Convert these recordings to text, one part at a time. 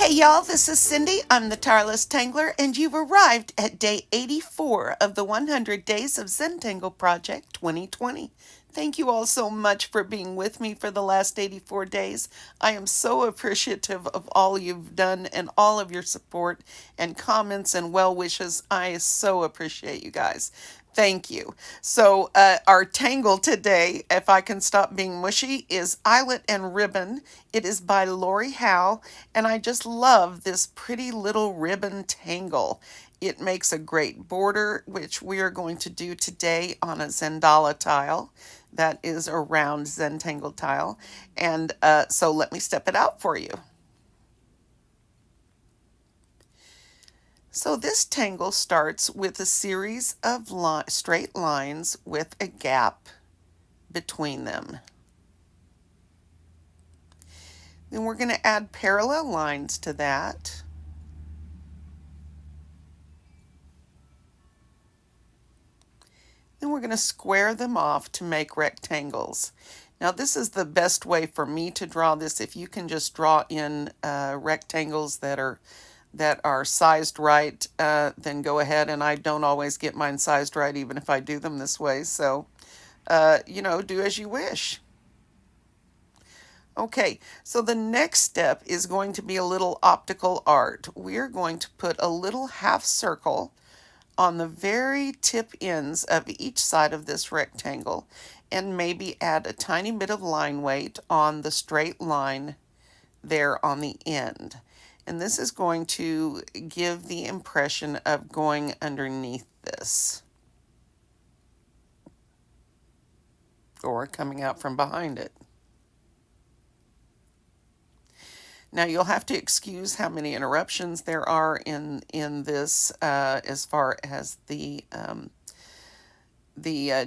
Hey y'all, this is Cindy. I'm the Tireless Tangler, and you've arrived at day 84 of the 100 Days of Zentangle Project 2020. Thank you all so much for being with me for the last 84 days. I am so appreciative of all you've done and all of your support and comments and well wishes. I so appreciate you guys. Thank you. So, our tangle today, if I can stop being mushy, is Eyelet and Ribbon. It is by Lori Howe, and I just love this pretty little ribbon tangle. It makes a great border, which we are going to do today on a Zentangle tile. That is a round Zentangle tile. And so let me step it out for you. So this tangle starts with a series of straight lines with a gap between them. Then we're going to add parallel lines to that. Then we're going to square them off to make rectangles. Now this is the best way for me to draw this. If you can just draw in rectangles that are sized right, then go ahead. And I don't always get mine sized right even if I do them this way. So, do as you wish. Okay, so the next step is going to be a little optical art. We're going to put a little half circle on the very tip ends of each side of this rectangle and maybe add a tiny bit of line weight on the straight line there on the end. And this is going to give the impression of going underneath this or coming out from behind it. Now you'll have to excuse how many interruptions there are in this as far as the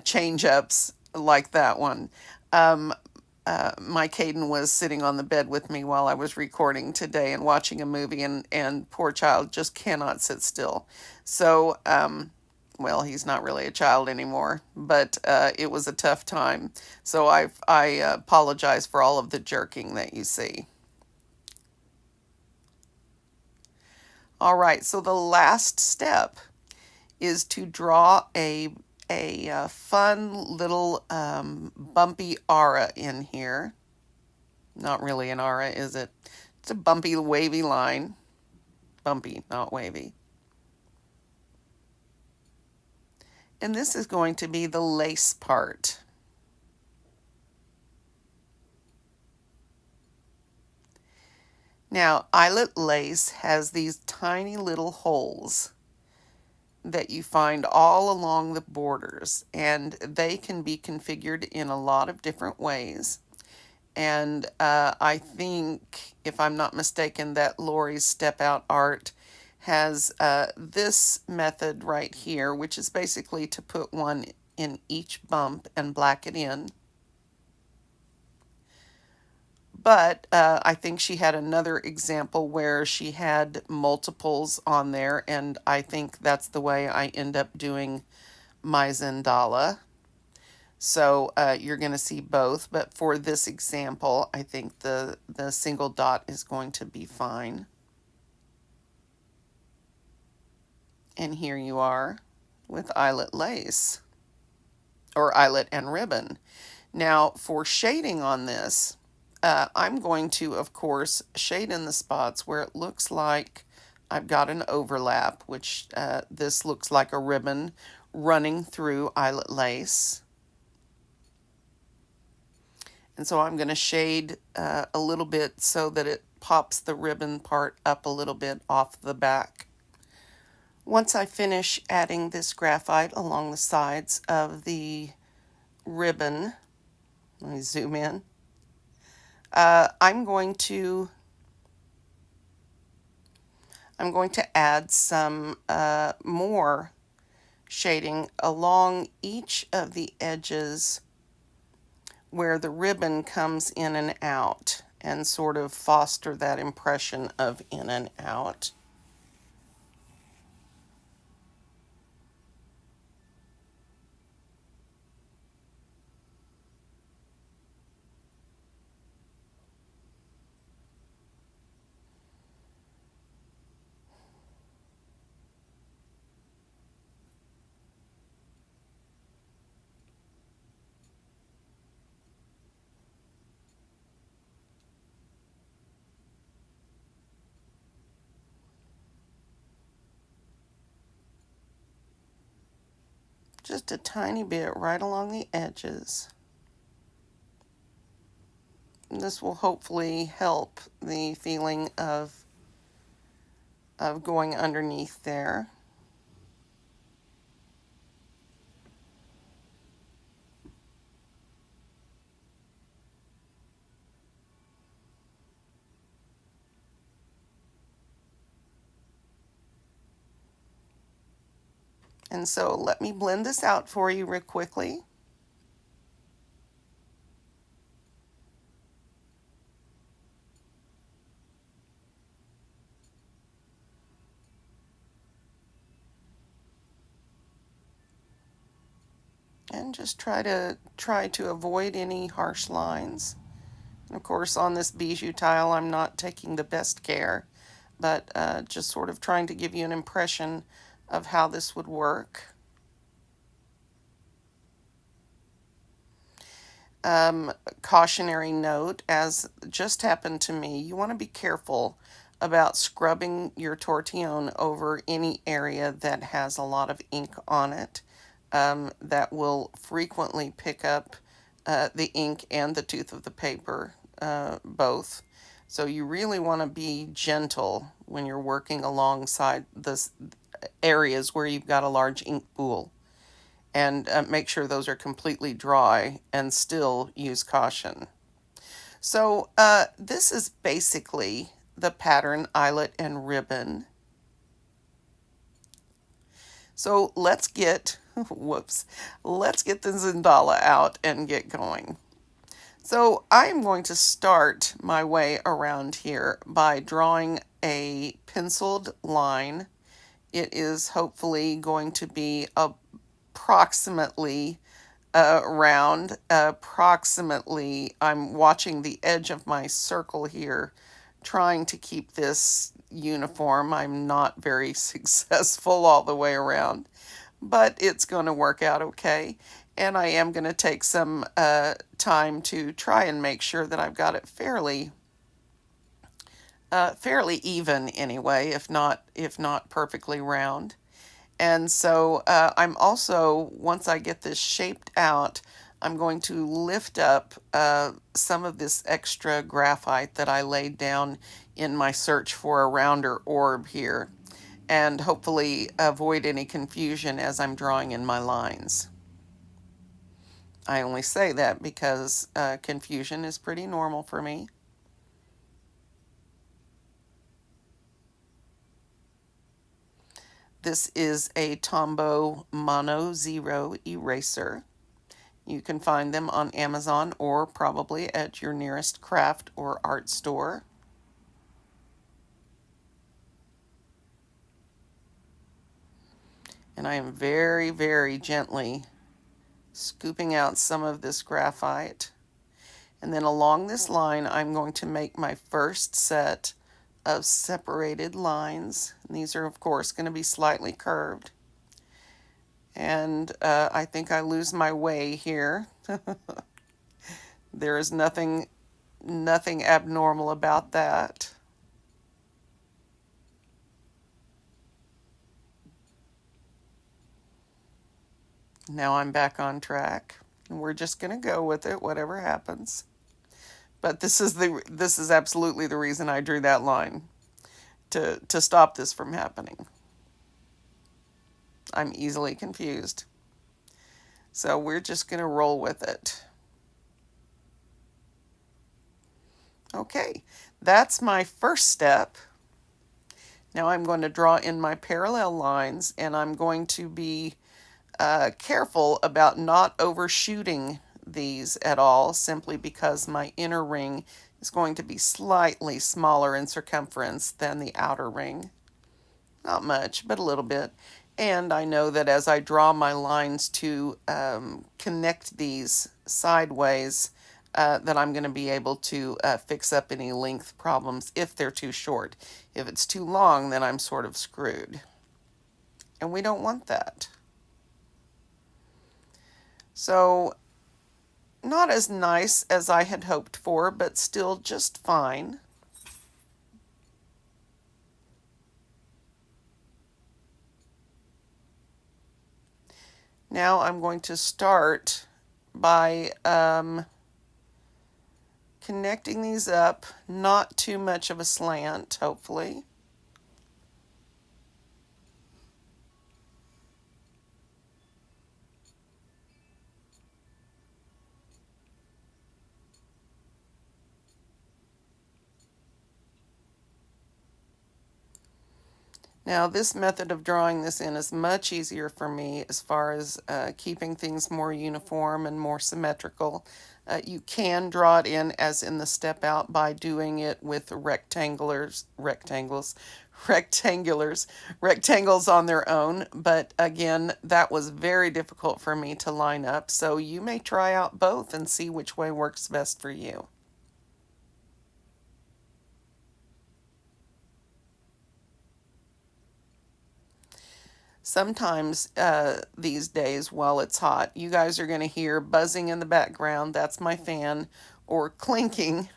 change-ups like that one. My Caden was sitting on the bed with me while I was recording today and watching a movie, and poor child just cannot sit still. So, well, he's not really a child anymore, but it was a tough time. So I apologize for all of the jerking that you see. All right, so the last step is to draw a fun little bumpy aura in here. Not really an aura, is it? It's a bumpy, wavy line. Bumpy, not wavy. And this is going to be the lace part. Now, eyelet lace has these tiny little holes that you find all along the borders, and they can be configured in a lot of different ways. And I think, if I'm not mistaken, that Lori's Step Out Art has this method right here, which is basically to put one in each bump and black it in. But I think she had another example where she had multiples on there, and I think that's the way I end up doing my Zentangle. So you're going to see both, but for this example, I think the single dot is going to be fine. And here you are with eyelet lace, or eyelet and ribbon. Now for shading on this, I'm going to, of course, shade in the spots where it looks like I've got an overlap, which this looks like a ribbon running through eyelet lace. And so I'm going to shade a little bit so that it pops the ribbon part up a little bit off the back. Once I finish adding this graphite along the sides of the ribbon, let me zoom in. I'm going to add some more shading along each of the edges where the ribbon comes in and out, and sort of foster that impression of in and out. just a tiny bit right along the edges. And this will hopefully help the feeling of going underneath there. And so let me blend this out for you real quickly. And just try to avoid any harsh lines. And of course, on this bijou tile, I'm not taking the best care, but just sort of trying to give you an impression of how this would work. Cautionary note, as just happened to me, you want to be careful about scrubbing your tortillon over any area that has a lot of ink on it. That will frequently pick up the ink and the tooth of the paper, both. So you really want to be gentle when you're working alongside the areas where you've got a large ink pool. And make sure those are completely dry and still use caution. So this is basically the pattern Eyelet and Ribbon. So let's get, let's get the Zentangle out and get going. So I'm going to start my way around here by drawing a penciled line. It is hopefully going to be approximately round. Approximately, I'm watching the edge of my circle here, trying to keep this uniform. I'm not very successful all the way around, but it's going to work out okay. And I am going to take some time to try and make sure that I've got it fairly even anyway, if not perfectly round. And so I'm also, once I get this shaped out, I'm going to lift up some of this extra graphite that I laid down in my search for a rounder orb here, and hopefully avoid any confusion as I'm drawing in my lines. I only say that because confusion is pretty normal for me. This is a Tombow Mono Zero eraser. You can find them on Amazon or probably at your nearest craft or art store. And I am very, very gently scooping out some of this graphite. And then along this line, I'm going to make my first set of separated lines. And these are, of course, going to be slightly curved. And I think I lose my way here. There is nothing abnormal about that. Now I'm back on track, and we're just going to go with it, whatever happens. But this is absolutely the reason I drew that line, to stop this from happening. I'm easily confused. So we're just going to roll with it. Okay, that's my first step. Now I'm going to draw in my parallel lines, and I'm going to be careful about not overshooting these at all, simply because my inner ring is going to be slightly smaller in circumference than the outer ring. Not much, but a little bit. And I know that as I draw my lines to connect these sideways, that I'm going to be able to fix up any length problems if they're too short. If it's too long, then I'm sort of screwed. And we don't want that. So, not as nice as I had hoped for, but still just fine. Now I'm going to start by connecting these up, not too much of a slant, hopefully. Now, this method of drawing this in is much easier for me as far as keeping things more uniform and more symmetrical. You can draw it in as in the step out by doing it with rectangles on their own. But again, that was very difficult for me to line up. So you may try out both and see which way works best for you. Sometimes these days while it's hot, you guys are going to hear buzzing in the background. That's my fan. Or clinking.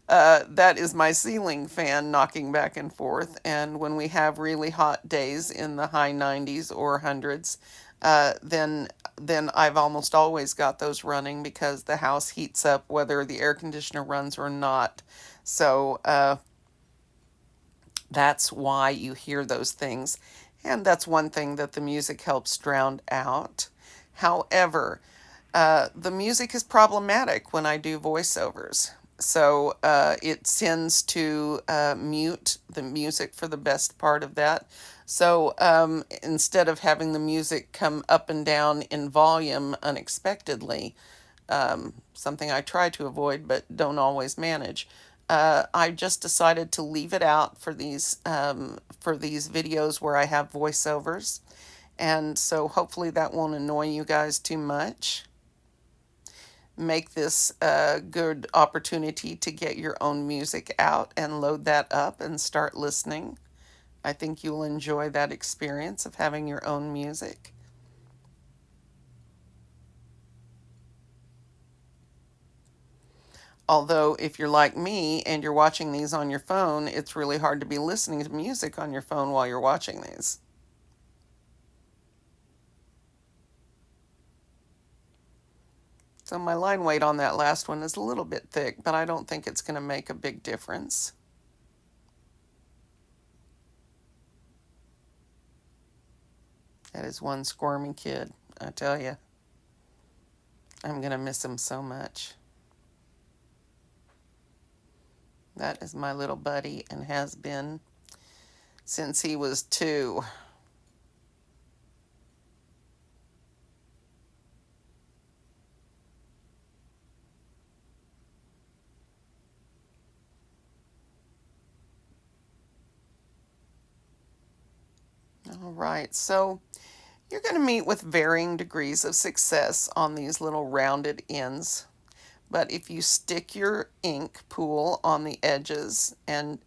That is my ceiling fan knocking back and forth. And when we have really hot days in the high 90s or hundreds, then I've almost always got those running because the house heats up whether the air conditioner runs or not. So that's why you hear those things. And that's one thing that the music helps drown out. However, the music is problematic when I do voiceovers. So it tends to mute the music for the best part of that. So instead of having the music come up and down in volume unexpectedly, something I try to avoid but don't always manage, I just decided to leave it out for these videos where I have voiceovers. And so hopefully that won't annoy you guys too much. Make this a good opportunity to get your own music out and load that up and start listening. I think you'll enjoy that experience of having your own music. Although, if you're like me and you're watching these on your phone, it's really hard to be listening to music on your phone while you're watching these. So my line weight on that last one is a little bit thick, but I don't think it's going to make a big difference. That is one squirmy kid, I tell you. I'm going to miss him so much. That is my little buddy and has been since he was 2. All right, so you're going to meet with varying degrees of success on these little rounded ends. But if you stick your ink pool on the edges and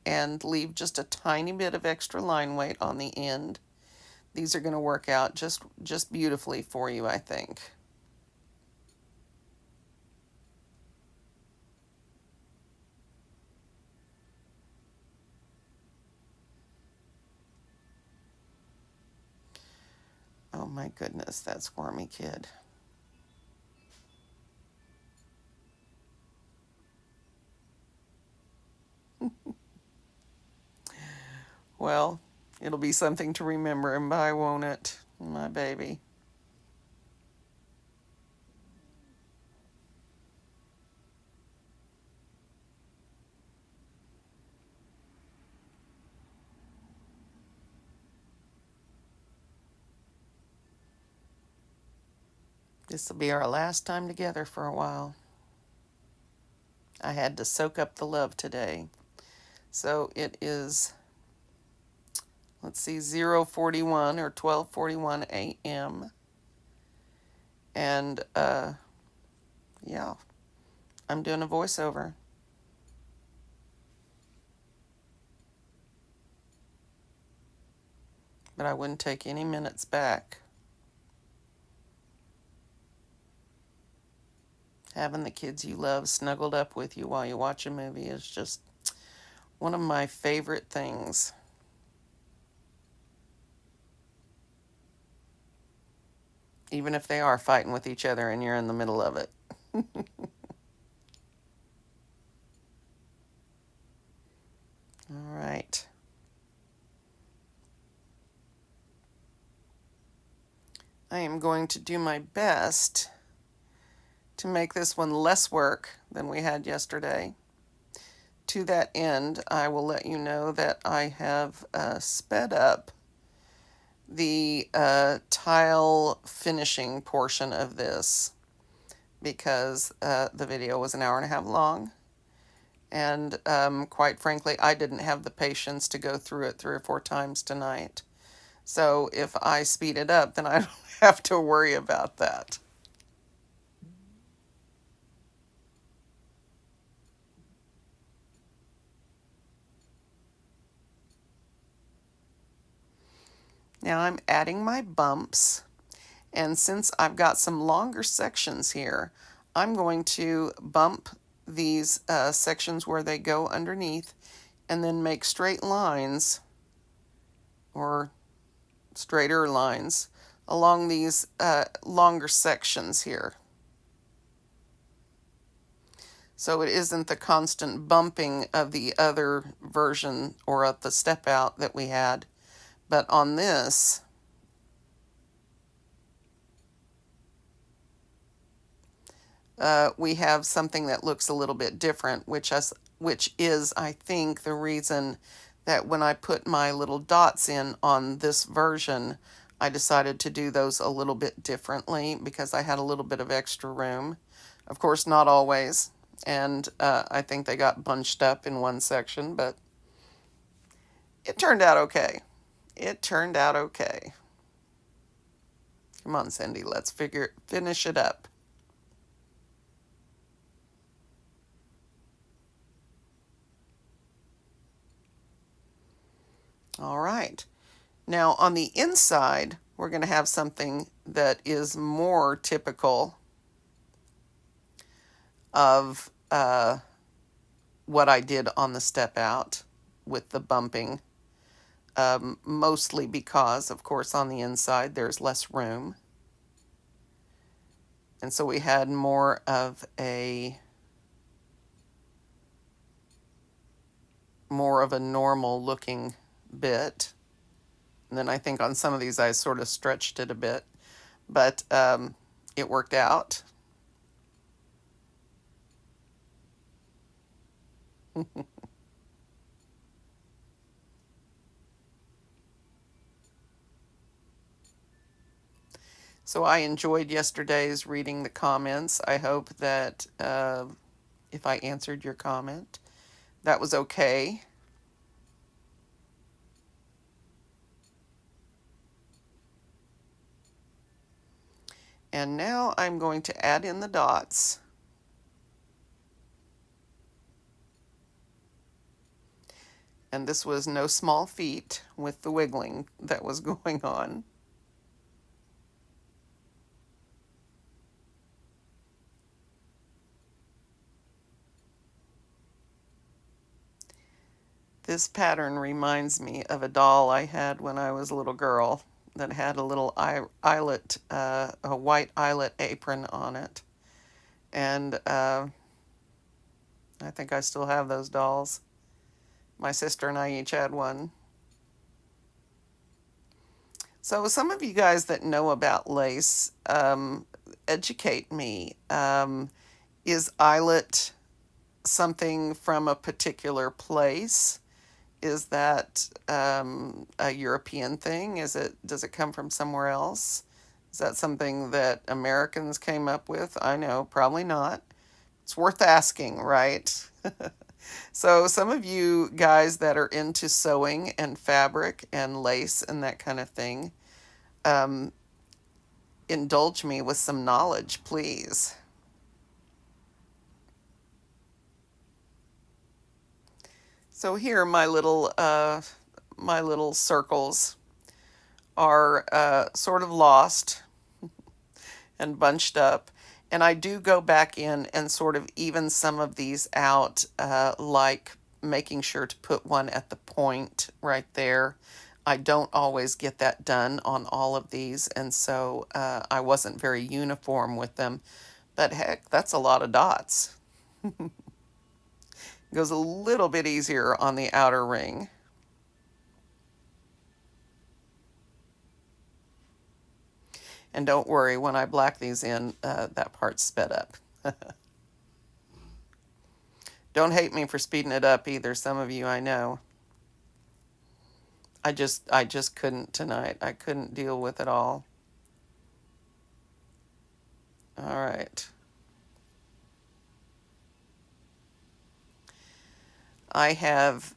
leave just a tiny bit of extra line weight on the end, these are going to work out just beautifully for you, I think. Oh my goodness, that squirmy kid. Well, it'll be something to remember him by, won't it, my baby? This will be our last time together for a while. I had to soak up the love today. So it is, let's see, 0:41 or 12:41 a.m. And yeah, I'm doing a voiceover. But I wouldn't take any minutes back. Having the kids you love snuggled up with you while you watch a movie is just one of my favorite things. even if they are fighting with each other and you're in the middle of it. All right. I am going to do my best to make this one less work than we had yesterday. To that end, I will let you know that I have sped up the tile finishing portion of this because the video was an hour and a half long. And quite frankly, I didn't have the patience to go through it 3 or 4 times tonight. So if I speed it up, then I don't have to worry about that. Now I'm adding my bumps, and since I've got some longer sections here, I'm going to bump these sections where they go underneath and then make straight lines or straighter lines along these longer sections here. So it isn't the constant bumping of the other version or of the step out that we had. But on this, we have something that looks a little bit different, which is, I think, the reason that when I put my little dots in on this version, I decided to do those a little bit differently because I had a little bit of extra room. Of course, not always. And I think they got bunched up in one section, but it turned out okay. It turned out okay. Come on, Cindy, let's finish it up. All right. Now on the inside, we're going to have something that is more typical of what I did on the step out with the bumping. Mostly because, of course, on the inside there's less room. And so we had more of a normal looking bit. And then I think on some of these I sort of stretched it a bit, but it worked out. So I enjoyed yesterday's reading the comments. I hope that if I answered your comment, that was okay. And now I'm going to add in the dots. And this was no small feat with the wiggling that was going on. This pattern reminds me of a doll I had when I was a little girl that had a little eyelet, a white eyelet apron on it. And I think I still have those dolls. My sister and I each had one. So some of you guys that know about lace, educate me. Is eyelet something from a particular place? Is that a European thing? Does it come from somewhere else? Is that something that Americans came up with? I know, probably not. It's worth asking, right? So some of you guys that are into sewing and fabric and lace and that kind of thing, indulge me with some knowledge, please. So here my little circles are sort of lost and bunched up. And I do go back in and sort of even some of these out, like making sure to put one at the point right there. I don't always get that done on all of these, and so I wasn't very uniform with them. But heck, that's a lot of dots. Goes a little bit easier on the outer ring. And don't worry, when I black these in, that part's sped up. Don't hate me for speeding it up either, some of you I know. I just couldn't tonight. I couldn't deal with it all. All right. I have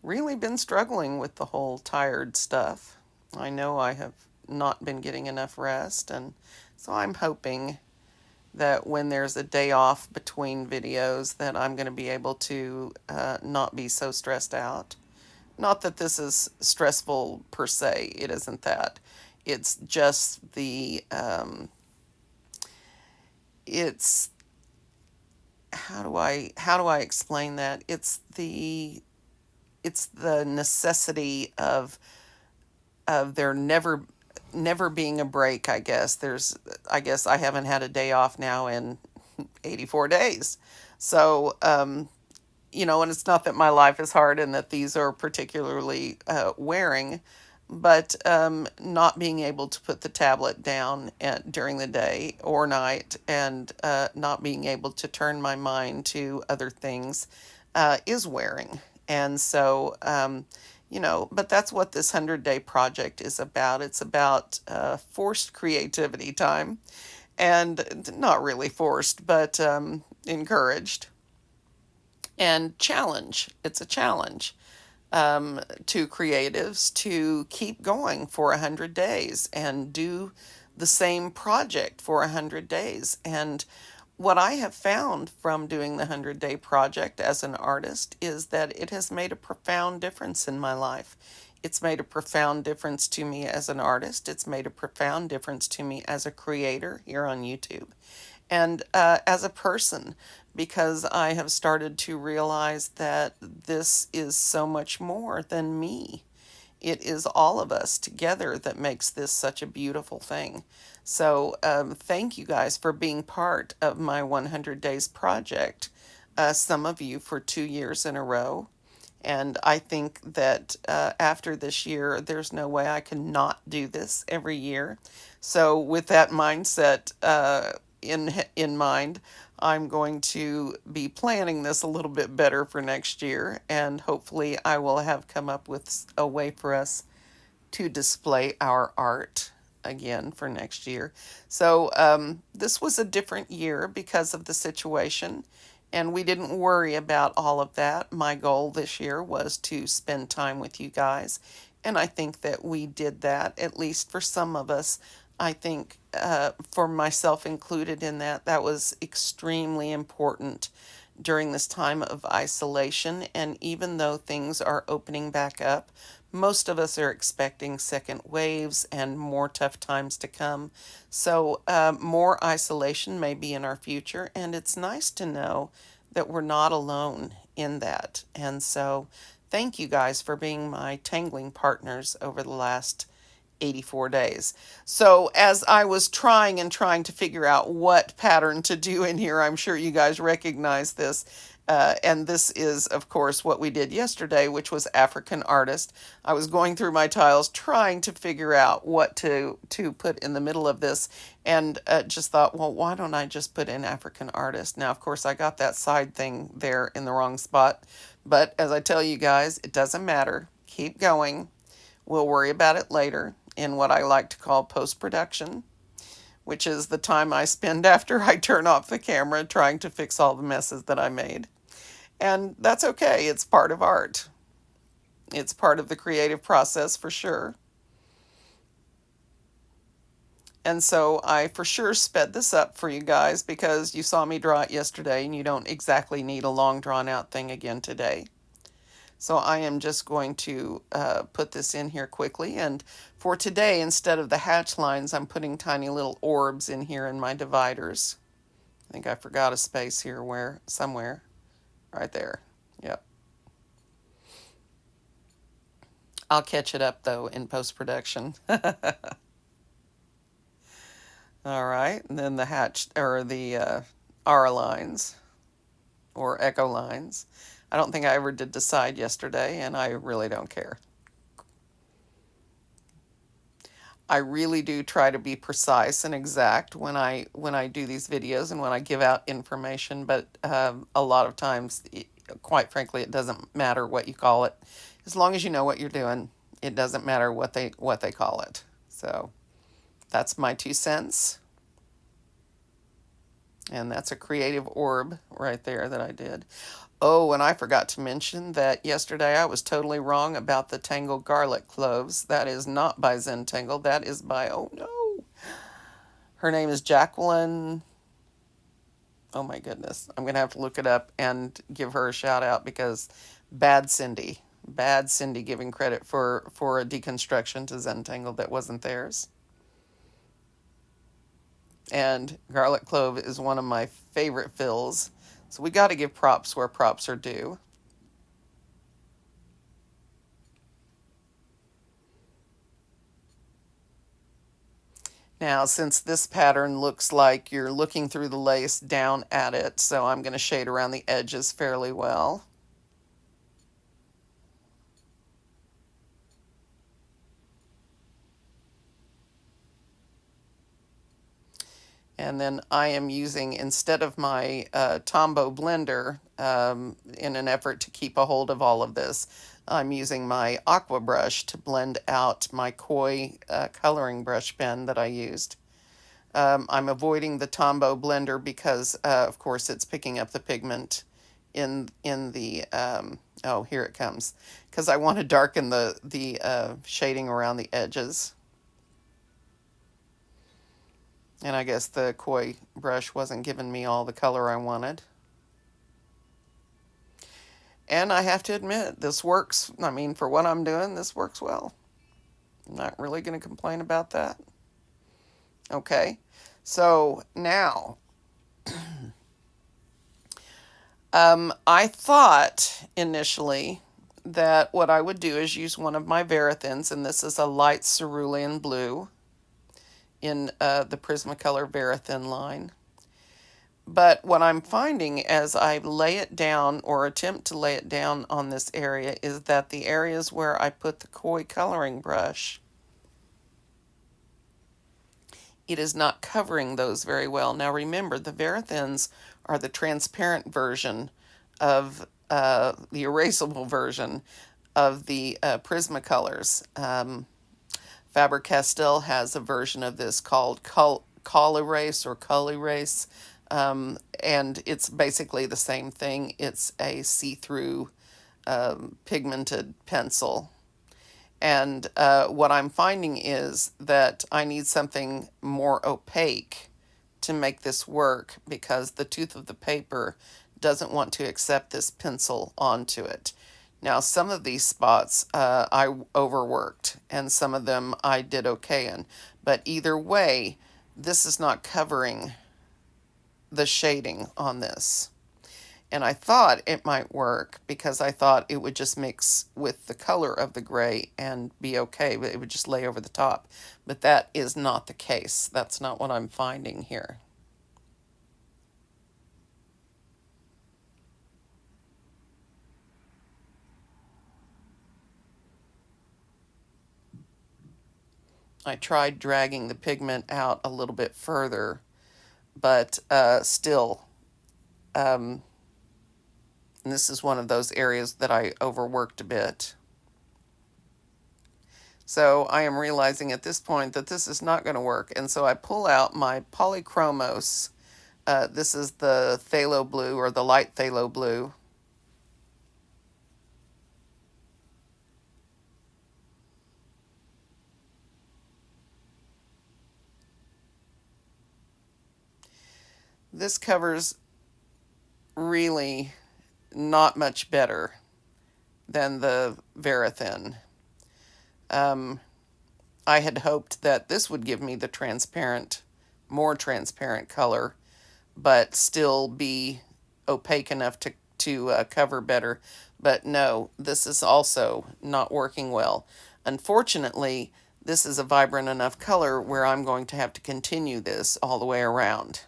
really been struggling with the whole tired stuff. I know I have not been getting enough rest, and so I'm hoping that when there's a day off between videos that I'm going to be able to not be so stressed out. Not that this is stressful per se, it isn't that. It's just it's, how do I explain that? It's the necessity of there never being a break, I guess. I guess I haven't had a day off now in 84 days. So, and it's not that my life is hard and that these are particularly wearing, but not being able to put the tablet down during the day or night, and not being able to turn my mind to other things is wearing. And so, but that's what this 100-day project is about. It's about forced creativity time, and not really forced, but encouraged, and challenge. It's a challenge to creatives to keep going for 100 days and do the same project for 100 days. And what I have found from doing the 100-day project as an artist is that it has made a profound difference in my life. It's made a profound difference to me as an artist. It's made a profound difference to me as a creator here on YouTube, and as a person, because I have started to realize that this is so much more than me. It is all of us together that makes this such a beautiful thing. So thank you guys for being part of my 100 Days project. Some of you for 2 years in a row. And I think that after this year, there's no way I can not do this every year. So with that mindset in mind, I'm going to be planning this a little bit better for next year, and hopefully I will have come up with a way for us to display our art again for next year. So this was a different year because of the situation, and we didn't worry about all of that. My goal this year was to spend time with you guys, and I think that we did that, at least for some of us. I think for myself included in that, that was extremely important during this time of isolation. And even though things are opening back up, most of us are expecting second waves and more tough times to come. So more isolation may be in our future, and it's nice to know that we're not alone in that. And so thank you guys for being my tangling partners over the last 84 days. So as I was trying to figure out what pattern to do in here, I'm sure you guys recognize this. And this is, of course, what we did yesterday, which was African artist. I was going through my tiles trying to figure out what to put in the middle of this, and just thought, well, why don't I just put in African artist? Now, of course, I got that side thing there in the wrong spot. But as I tell you guys, it doesn't matter. Keep going. We'll worry about it later in what I like to call post-production, which is the time I spend after I turn off the camera trying to fix all the messes that I made. And that's okay. It's part of art. It's part of the creative process for sure. And so I for sure sped this up for you guys because you saw me draw it yesterday and you don't exactly need a long drawn out thing again today. So I am just going to put this in here quickly. And for today, instead of the hatch lines, I'm putting tiny little orbs in here in my dividers. I think I forgot a space here somewhere. Right there. Yep. I'll catch it up though in post-production. All right, and then the hatch or the R lines or echo lines. I don't think I ever did decide yesterday, and I really don't care. I really do try to be precise and exact when I do these videos and when I give out information, but a lot of times, quite frankly, it doesn't matter what you call it. As long as you know what you're doing, it doesn't matter what they call it. So that's my 2 cents. And that's a creative orb right there that I did. Oh, and I forgot to mention that yesterday I was totally wrong about the Tangle garlic cloves. That is not by Zentangle. That is by, oh no, her name is Jacqueline. Oh my goodness. I'm going to have to look it up and give her a shout out because bad Cindy. Bad Cindy giving credit for a deconstruction to Zentangle that wasn't theirs. And garlic clove is one of my favorite fills. So we got to give props where props are due. Now, since this pattern looks like you're looking through the lace down at it, so I'm going to shade around the edges fairly well. And then I am using, instead of my Tombow blender, in an effort to keep a hold of all of this, I'm using my aqua brush to blend out my koi coloring brush pen that I used. I'm avoiding the Tombow blender because, of course, it's picking up the pigment in the, oh, here it comes, because I want to darken the shading around the edges. And I guess the koi brush wasn't giving me all the color I wanted. And I have to admit, this works. I mean, for what I'm doing, this works well. I'm not really going to complain about that. Okay, so now, I thought initially that what I would do is use one of my Varathins, and this is a light cerulean blue in the Prismacolor Varathin line. But what I'm finding as I lay it down or attempt to lay it down on this area is that the areas where I put the koi coloring brush, it is not covering those very well. Now remember, the Varathins are the transparent version of the erasable version of the Prismacolors. Faber-Castell has a version of this called Col Erase or Cull Erase, and it's basically the same thing. It's a see-through pigmented pencil. And what I'm finding is that I need something more opaque to make this work because the tooth of the paper doesn't want to accept this pencil onto it. Now, some of these spots I overworked, and some of them I did okay in. But either way, this is not covering the shading on this. And I thought it might work because I thought it would just mix with the color of the gray and be okay, but it would just lay over the top. But that is not the case. That's not what I'm finding here. I tried dragging the pigment out a little bit further, but still, and this is one of those areas that I overworked a bit. So I am realizing at this point that this is not going to work, and so I pull out my Polychromos. This is the phthalo blue or the light phthalo blue. This covers really not much better than the Varathin. I had hoped that this would give me the transparent, more transparent color, but still be opaque enough to cover better. But no, this is also not working well. Unfortunately, this is a vibrant enough color where I'm going to have to continue this all the way around.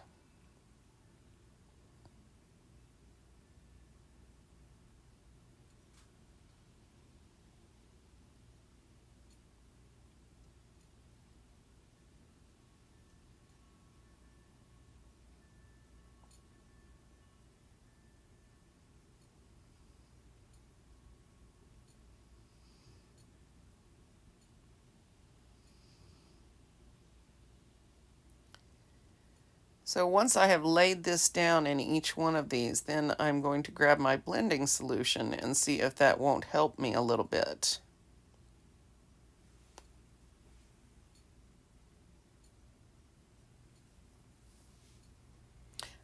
So once I have laid this down in each one of these, then I'm going to grab my blending solution and see if that won't help me a little bit.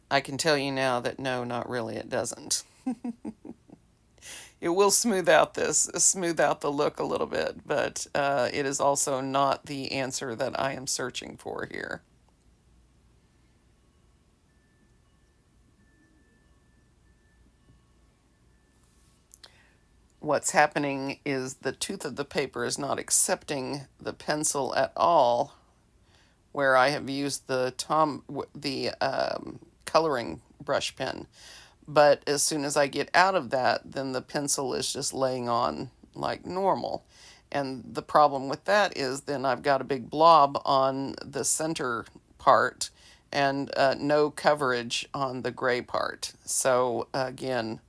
I can tell you now that no, not really, it doesn't. It will smooth out the look a little bit, but it is also not the answer that I am searching for here. What's happening is the tooth of the paper is not accepting the pencil at all, where I have used the coloring brush pen. But as soon as I get out of that, then the pencil is just laying on like normal. And the problem with that is then I've got a big blob on the center part and no coverage on the gray part. So again,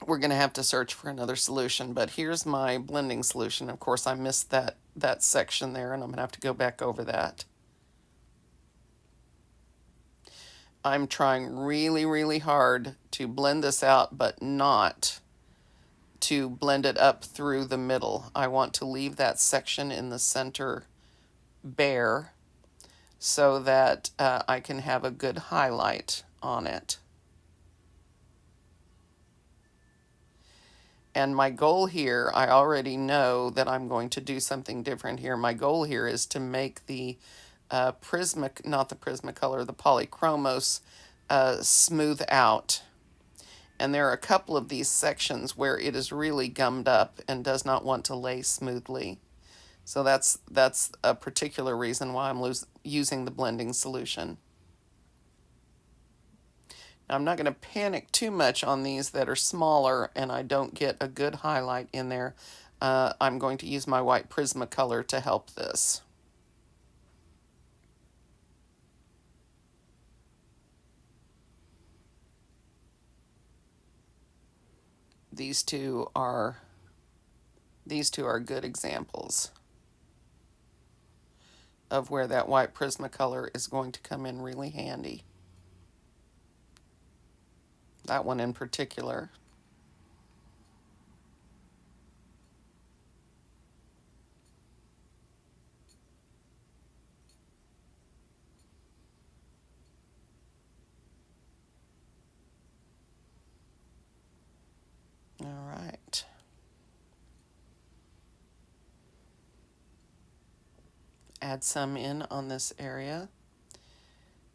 we're going to have to search for another solution. But here's my blending solution. Of course, I missed that section there, and I'm going to have to go back over that. I'm trying really, really hard to blend this out, but not to blend it up through the middle. I want to leave that section in the center bare so that I can have a good highlight on it. And my goal here, I already know that I'm going to do something different here. My goal here is to make the not the Prismacolor, the Polychromos smooth out. And there are a couple of these sections where it is really gummed up and does not want to lay smoothly. So that's a particular reason why I'm using the blending solution. Now, I'm not going to panic too much on these that are smaller and I don't get a good highlight in there. I'm going to use my white Prismacolor to help this. These two are good examples of where that white Prismacolor is going to come in really handy. That one in particular. All right. Add some in on this area.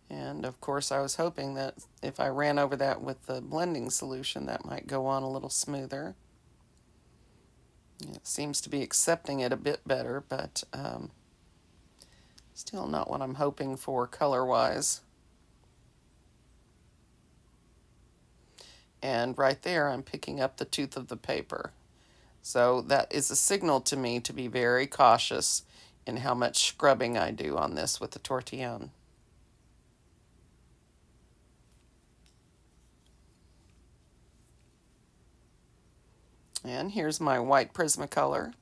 And of course I was hoping that if I ran over that with the blending solution, that might go on a little smoother. It seems to be accepting it a bit better, but still not what I'm hoping for color-wise. And right there I'm picking up the tooth of the paper. So that is a signal to me to be very cautious in how much scrubbing I do on this with the tortillon. And here's my white Prismacolor.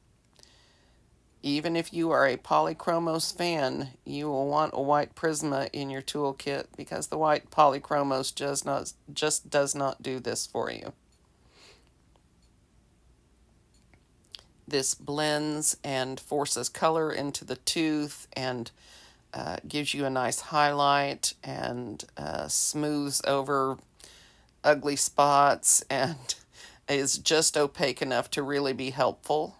Even if you are a Polychromos fan, you will want a white Prisma in your toolkit because the white Polychromos just does not do this for you. This blends and forces color into the tooth and gives you a nice highlight and smooths over ugly spots and is just opaque enough to really be helpful.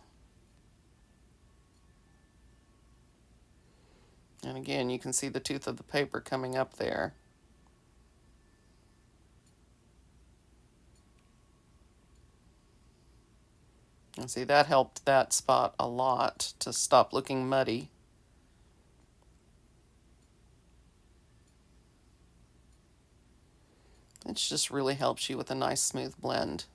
And again, you can see the tooth of the paper coming up there. And see, that helped that spot a lot to stop looking muddy. It just really helps you with a nice smooth blend.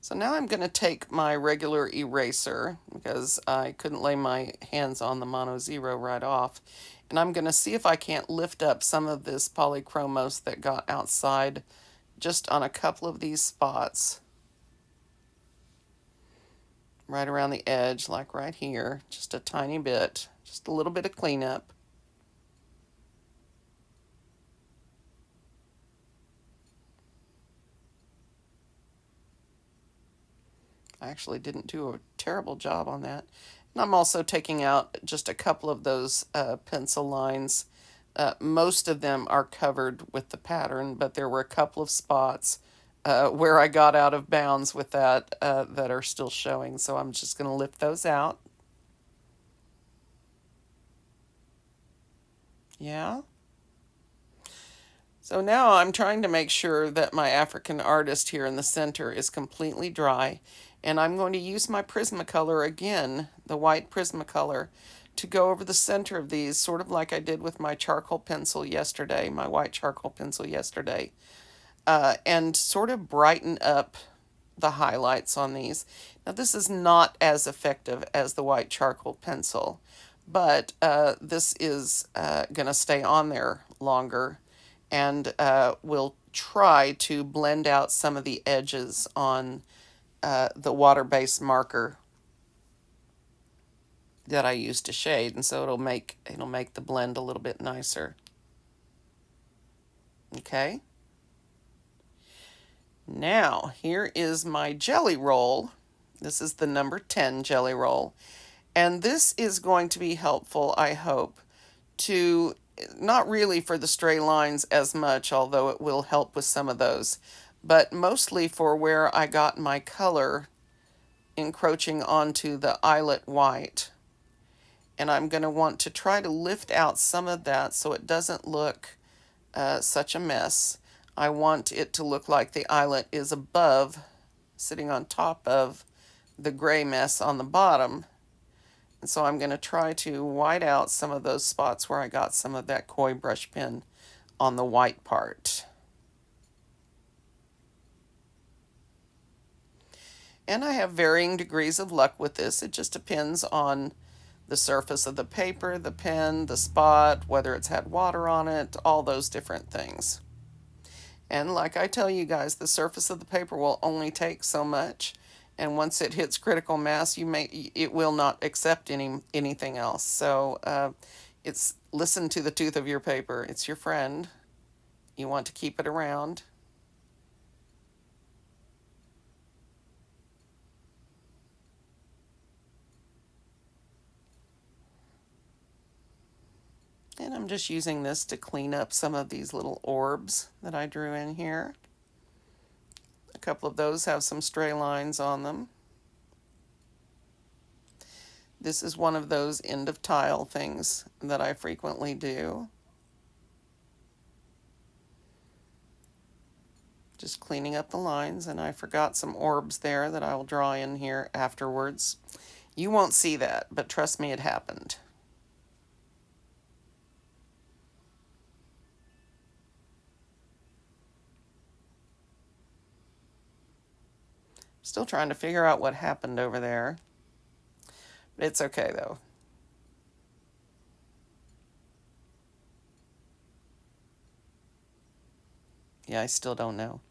So now I'm going to take my regular eraser because I couldn't lay my hands on the Mono Zero right off. And I'm going to see if I can't lift up some of this polychromos that got outside just on a couple of these spots. Right around the edge, like right here, just a tiny bit, just a little bit of cleanup. I actually didn't do a terrible job on that. And I'm also taking out just a couple of those pencil lines. Most of them are covered with the pattern, but there were a couple of spots where I got out of bounds with that that are still showing. So I'm just going to lift those out. Yeah. So now I'm trying to make sure that my African artist here in the center is completely dry. And I'm going to use my Prismacolor again, the white Prismacolor, to go over the center of these, sort of like I did with my charcoal pencil yesterday, my white charcoal pencil yesterday, and sort of brighten up the highlights on these. Now this is not as effective as the white charcoal pencil, but this is going to stay on there longer, and we'll try to blend out some of the edges on the water-based marker that I use to shade, and so it'll make the blend a little bit nicer. Okay. Now, here is my jelly roll. This is the number 10 jelly roll. And this is going to be helpful, I hope, to not really for the stray lines as much, although it will help with some of those, but mostly for where I got my color encroaching onto the eyelet white. And I'm going to want to try to lift out some of that so it doesn't look such a mess. I want it to look like the eyelet is above, sitting on top of the gray mess on the bottom. And so I'm going to try to white out some of those spots where I got some of that koi brush pen on the white part. And I have varying degrees of luck with this. It just depends on the surface of the paper, the pen, the spot, whether it's had water on it, all those different things. And like I tell you guys, the surface of the paper will only take so much. And once it hits critical mass, it will not accept anything else. So it's listen to the tooth of your paper. It's your friend. You want to keep it around. And I'm just using this to clean up some of these little orbs that I drew in here. A couple of those have some stray lines on them. This is one of those end of tile things that I frequently do. Just cleaning up the lines, and I forgot some orbs there that I will draw in here afterwards. You won't see that, but trust me, it happened. Still trying to figure out what happened over there. But it's okay, though. Yeah, I still don't know.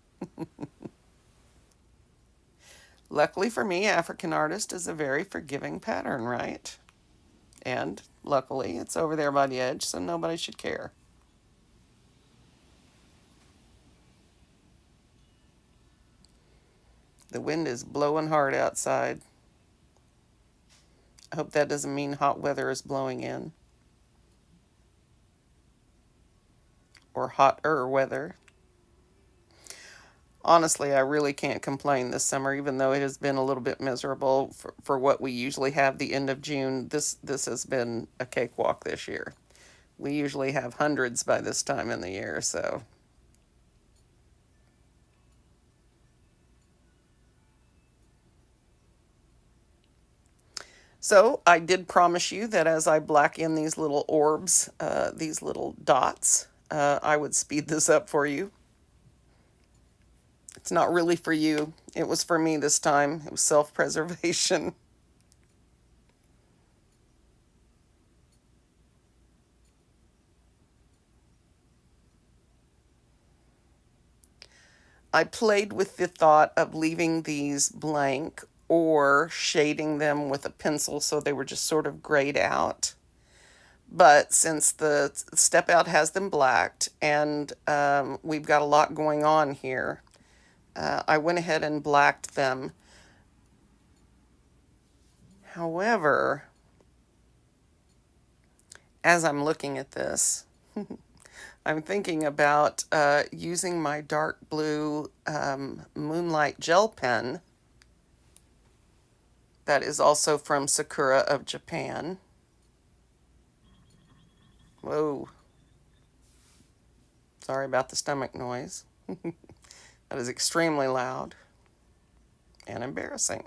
Luckily for me, African artist is a very forgiving pattern, right? And luckily, it's over there by the edge, so nobody should care. The wind is blowing hard outside. I hope that doesn't mean hot weather is blowing in. Or hotter weather. Honestly, I really can't complain this summer, even though it has been a little bit miserable for what we usually have the end of June. This has been a cakewalk this year. We usually have hundreds by this time in the year, so. So I did promise you that as I black in these little orbs, these little dots, I would speed this up for you. It's not really for you. It was for me this time. It was self-preservation. I played with the thought of leaving these blank or shading them with a pencil so they were just sort of grayed out. But since the step out has them blacked and we've got a lot going on here, I went ahead and blacked them. However, as I'm looking at this, I'm thinking about using my dark blue Moonlight gel pen that is also from Sakura of Japan. Whoa. Sorry about the stomach noise. That is extremely loud and embarrassing.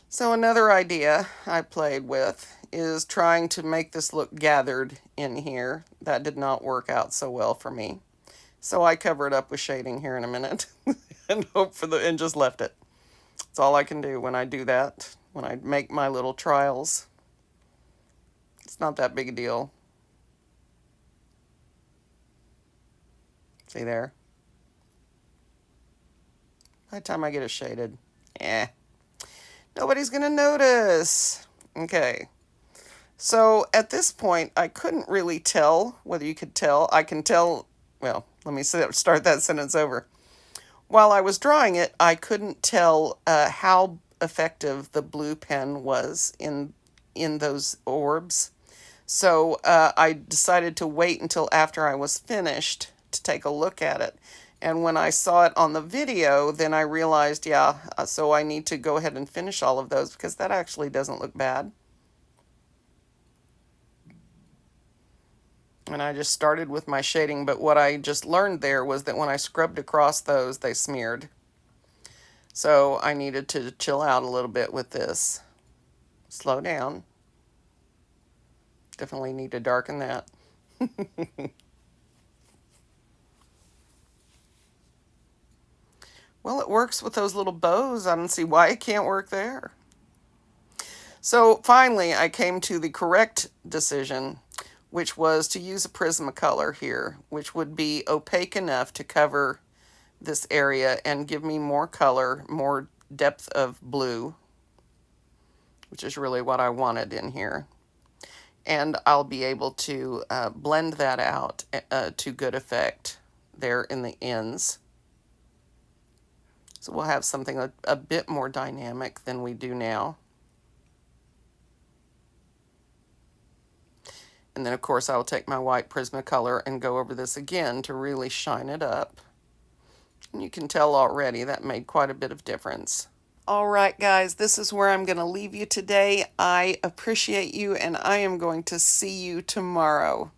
So another idea I played with is trying to make this look gathered in here. That did not work out so well for me. So I cover it up with shading here in a minute and and just left it. That's all I can do when I do that, when I make my little trials. It's not that big a deal. See there? By the time I get it shaded, nobody's gonna notice. Okay. So at this point, I couldn't really tell whether you could tell. I can tell, well, let me start that sentence over. While I was drawing it, I couldn't tell how effective the blue pen was in those orbs. So I decided to wait until after I was finished to take a look at it. And when I saw it on the video, then I realized, yeah, so I need to go ahead and finish all of those because that actually doesn't look bad. And I just started with my shading, but what I just learned there was that when I scrubbed across those, they smeared. So I needed to chill out a little bit with this. Slow down. Definitely need to darken that. Well, it works with those little bows. I don't see why it can't work there. So finally, I came to the correct decision, which was to use a Prismacolor here, which would be opaque enough to cover this area and give me more color, more depth of blue, which is really what I wanted in here. And I'll be able to blend that out to good effect there in the ends. So we'll have something a bit more dynamic than we do now. And then, of course, I'll take my white Prismacolor and go over this again to really shine it up. And you can tell already that made quite a bit of difference. All right, guys, this is where I'm going to leave you today. I appreciate you, and I am going to see you tomorrow.